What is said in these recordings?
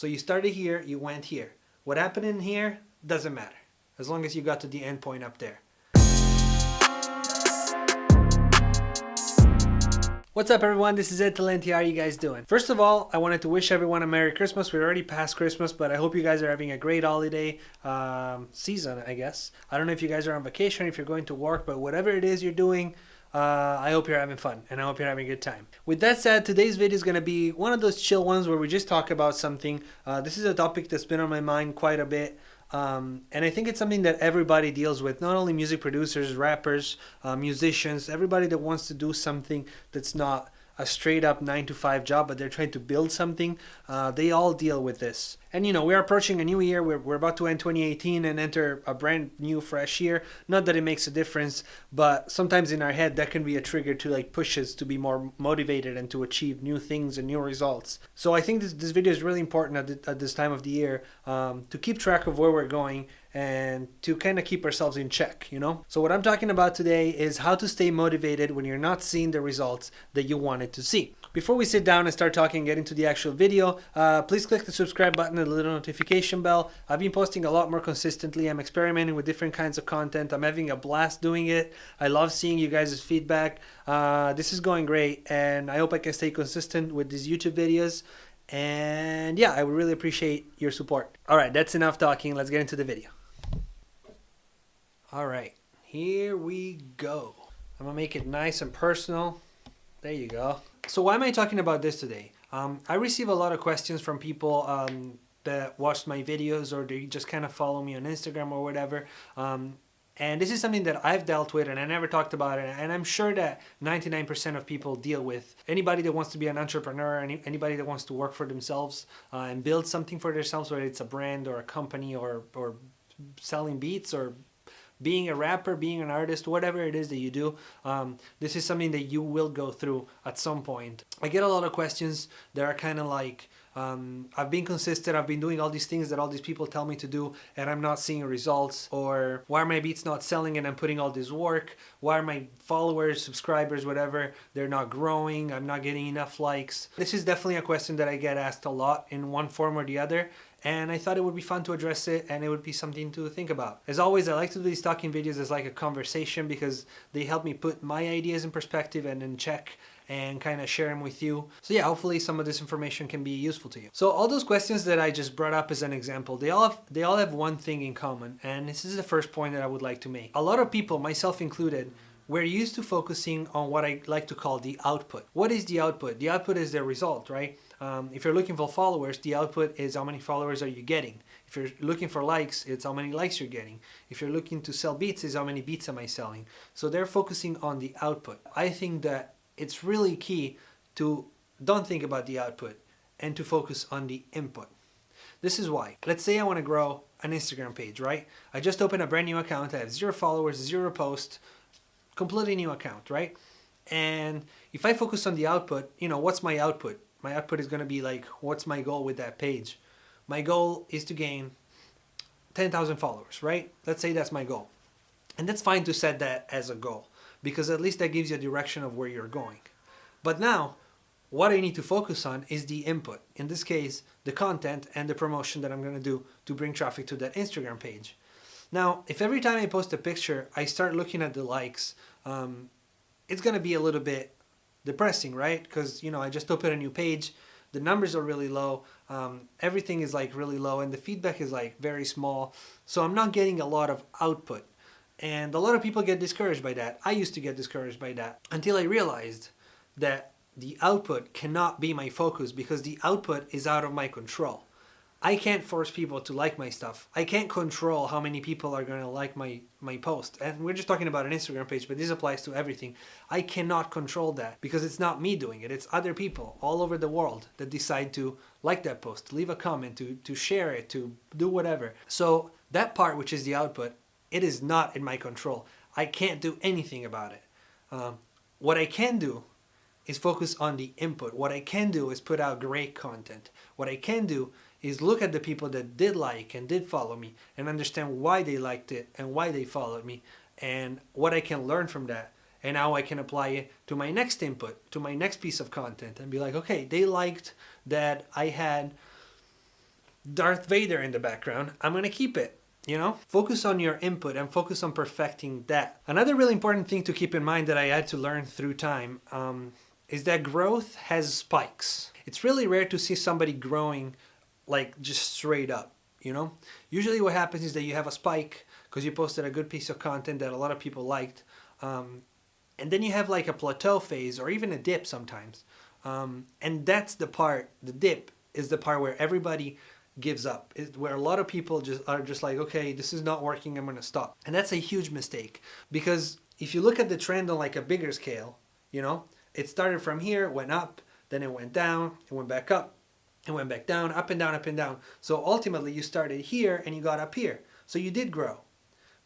So you started here, you went here. What happened in here doesn't matter, as long as you got to the end point up there. What's up everyone, this is Ed Talenti. How are you guys doing? First of all, I wanted to wish everyone a Merry Christmas. We're already past Christmas, but I hope you guys are having a great holiday season, I guess. I don't know if you guys are on vacation, if you're going to work, but whatever it is you're doing, I hope you're having fun and I hope you're having a good time. With that said, today's video is going to be one of those chill ones where we just talk about something. This is a topic that's been on my mind quite a bit. And I think it's something that everybody deals with, not only music producers, rappers, musicians, everybody that wants to do something that's not a straight up 9-to-5 job, but they're trying to build something. They all deal with this. And you know, we're approaching a new year. We're about to end 2018 and enter a brand new fresh year. Not that it makes a difference, but sometimes in our head that can be a trigger to like push us to be more motivated and to achieve new things and new results. So I think this video is really important at this time of the year, to keep track of where we're going and to kind of keep ourselves in check, you know? So what I'm talking about today is how to stay motivated when you're not seeing the results that you wanted to see. Before we sit down and start talking and get into the actual video, please click the subscribe button and the little notification bell. I've been posting a lot more consistently. I'm experimenting with different kinds of content. I'm having a blast doing it. I love seeing you guys' feedback. This is going great, and I hope I can stay consistent with these YouTube videos. And yeah, I would really appreciate your support. All right, that's enough talking. Let's get into the video. All right, here we go. I'm gonna make it nice and personal. There you go. So why am I talking about this today? I receive a lot of questions from people that watched my videos, or they just kind of follow me on Instagram or whatever. And this is something that I've dealt with and I never talked about it. And I'm sure that 99% of people deal with. Anybody that wants to be an entrepreneur, anybody that wants to work for themselves and build something for themselves, whether it's a brand or a company or selling beats or being a rapper, being an artist, whatever it is that you do, this is something that you will go through at some point. I get a lot of questions that are kind of like, I've been consistent, I've been doing all these things that all these people tell me to do and I'm not seeing results, or why are my beats not selling and I'm putting all this work? Why are my followers, subscribers, whatever, they're not growing, I'm not getting enough likes? This is definitely a question that I get asked a lot in one form or the other. And I thought it would be fun to address it, and it would be something to think about. As always, I like to do these talking videos as like a conversation because they help me put my ideas in perspective and in check and kind of share them with you. So yeah, hopefully some of this information can be useful to you. So all those questions that I just brought up as an example, they all have one thing in common, and this is the first point that I would like to make. A lot of people, myself included, we're used to focusing on what I like to call the output. What is the output? The output is the result, right? If you're looking for followers, the output is how many followers are you getting. If you're looking for likes, it's how many likes you're getting. If you're looking to sell beats, it's how many beats am I selling. So they're focusing on the output. I think that it's really key to don't think about the output and to focus on the input. This is why. Let's say I want to grow an Instagram page, right? I just opened a brand new account. I have 0 followers, 0 posts, completely new account, right? And if I focus on the output, you know, what's my output? My output is going to be like, what's my goal with that page? My goal is to gain 10,000 followers, right? Let's say that's my goal. And that's fine to set that as a goal, because at least that gives you a direction of where you're going. But now, what I need to focus on is the input. In this case, the content and the promotion that I'm going to do to bring traffic to that Instagram page. Now, if every time I post a picture, I start looking at the likes, it's going to be a little bit depressing, right? Because, you know, I just opened a new page, the numbers are really low, everything is like really low, and the feedback is like very small. So I'm not getting a lot of output. And a lot of people get discouraged by that. I used to get discouraged by that until I realized that the output cannot be my focus, because the output is out of my control. I can't force people to like my stuff. I can't control how many people are going to like my post. And we're just talking about an Instagram page, but this applies to everything. I cannot control that because it's not me doing it. It's other people all over the world that decide to like that post, to leave a comment, to share it, to do whatever. So that part, which is the output, it is not in my control. I can't do anything about it. What I can do is focus on the input. What I can do is put out great content. What I can do is look at the people that did like and did follow me and understand why they liked it and why they followed me and what I can learn from that and how I can apply it to my next input, to my next piece of content, and be like, okay, they liked that I had Darth Vader in the background, I'm going to keep it. You know, focus on your input and focus on perfecting that. Another really important thing to keep in mind that I had to learn through time is that growth has spikes. It's really rare to see somebody growing like just straight up, you know? Usually what happens is that you have a spike because you posted a good piece of content that a lot of people liked. And then you have like a plateau phase or even a dip sometimes. And that's the part, the dip is the part where everybody gives up, where a lot of people are just like, okay, this is not working, I'm gonna stop. And that's a huge mistake, because if you look at the trend on like a bigger scale, you know, it started from here, went up, then it went down, it went back up, it went back down, up and down, up and down. So ultimately you started here and you got up here. So you did grow.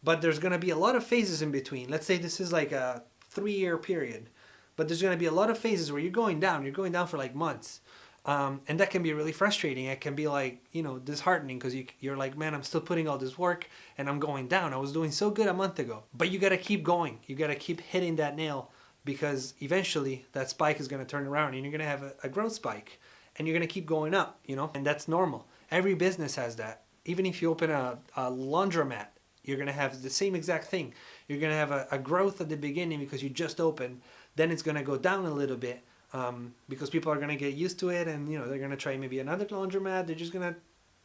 But there's gonna be a lot of phases in between. Let's say this is like a 3-year period, but there's gonna be a lot of phases where you're going down for like months. And that can be really frustrating. It can be like, you know, disheartening, because you're like, man, I'm still putting all this work and I'm going down. I was doing so good a month ago. But you got to keep going. You got to keep hitting that nail, because eventually that spike is going to turn around and you're going to have a growth spike and you're going to keep going up, you know, and that's normal. Every business has that. Even if you open a laundromat, you're going to have the same exact thing. You're going to have a growth at the beginning because you just opened. Then it's going to go down a little bit. Because people are going to get used to it, and you know, they're going to try maybe another laundromat. They're just going to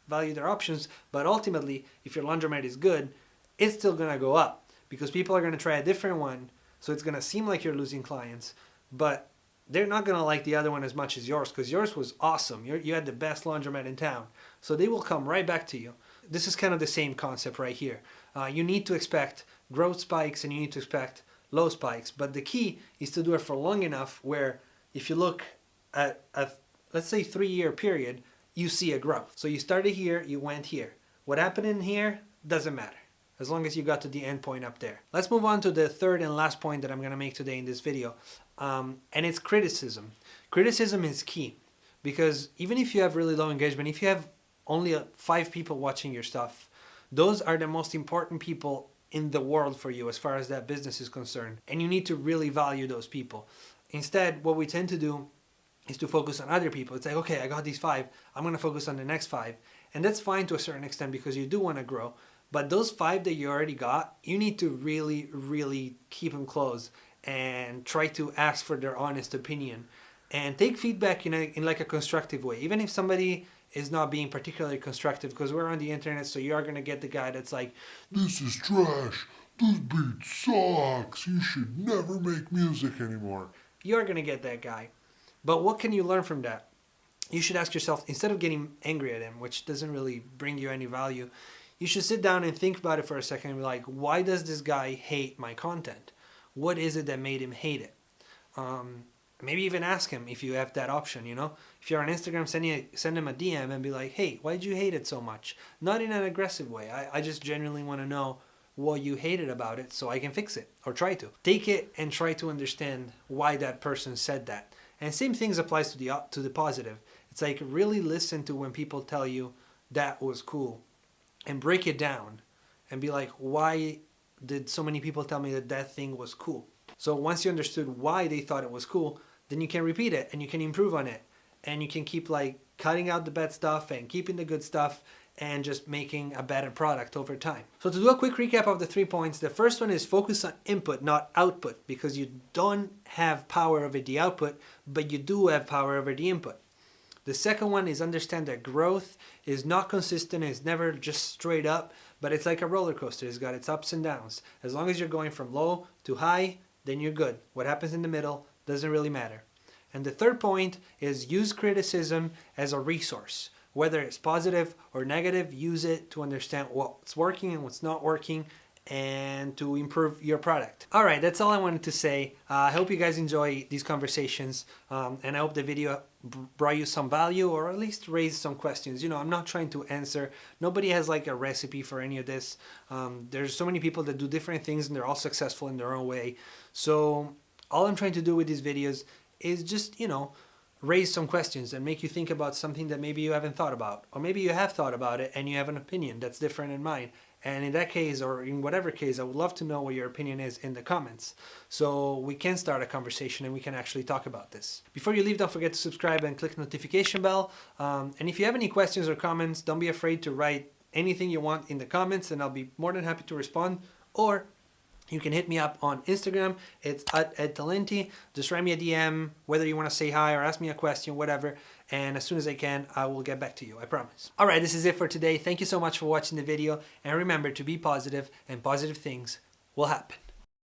value their options. But ultimately, if your laundromat is good, it's still going to go up, because people are going to try a different one. So it's going to seem like you're losing clients, but they're not going to like the other one as much as yours, because yours was awesome. You had the best laundromat in town. So they will come right back to you. This is kind of the same concept right here. You need to expect growth spikes and you need to expect low spikes. But the key is to do it for long enough where, if you look at a, let's say, 3-year period, you see a growth. So you started here, you went here. What happened in here doesn't matter, as long as you got to the end point up there. Let's move on to the third and last point that I'm going to make today in this video. And it's criticism. Criticism is key, because even if you have really low engagement, if you have only 5 people watching your stuff, those are the most important people in the world for you as far as that business is concerned. And you need to really value those people. Instead, what we tend to do is to focus on other people. It's like, okay, I got these 5, I'm going to focus on the next 5. And that's fine to a certain extent, because you do want to grow. But those 5 that you already got, you need to really, really keep them close and try to ask for their honest opinion. And take feedback in like a constructive way. Even if somebody is not being particularly constructive, because we're on the internet, so you are going to get the guy that's like, this is trash, this beat sucks, you should never make music anymore. You're going to get that guy. But what can you learn from that? You should ask yourself, instead of getting angry at him, which doesn't really bring you any value, you should sit down and think about it for a second and be like, why does this guy hate my content? What is it that made him hate it? Maybe even ask him if you have that option, you know? If you're on Instagram, send him a DM and be like, hey, why did you hate it so much? Not in an aggressive way. I just genuinely want to know what you hated about it so I can fix it, or try to. Take it and try to understand why that person said that. And same things applies to the positive. It's like, really listen to when people tell you that was cool, and break it down and be like, why did so many people tell me that that thing was cool? So once you understood why they thought it was cool, then you can repeat it and you can improve on it, and you can keep like cutting out the bad stuff and keeping the good stuff, and just making a better product over time. So to do a quick recap of the 3 points, the first one is focus on input, not output, because you don't have power over the output, but you do have power over the input. The second one is understand that growth is not consistent, it's never just straight up, but it's like a roller coaster. It's got its ups and downs. As long as you're going from low to high, then you're good. What happens in the middle doesn't really matter. And the third point is use criticism as a resource. Whether it's positive or negative, use it to understand what's working and what's not working, and to improve your product. All right, that's all I wanted to say. I hope you guys enjoy these conversations, and I hope the video brought you some value, or at least raised some questions. You know, I'm not trying to answer. Nobody has like a recipe for any of this. There's so many people that do different things, and they're all successful in their own way. So all I'm trying to do with these videos is just, you know, raise some questions and make you think about something that maybe you haven't thought about. Or maybe you have thought about it and you have an opinion that's different than mine. And in that case, or in whatever case, I would love to know what your opinion is in the comments. So we can start a conversation and we can actually talk about this. Before you leave, don't forget to subscribe and click the notification bell. And if you have any questions or comments, don't be afraid to write anything you want in the comments and I'll be more than happy to respond. Or you can hit me up on Instagram. It's @edtalenti. Just write me a DM, whether you want to say hi or ask me a question, whatever. And as soon as I can, I will get back to you, I promise. All right, this is it for today. Thank you so much for watching the video. And remember to be positive, and positive things will happen.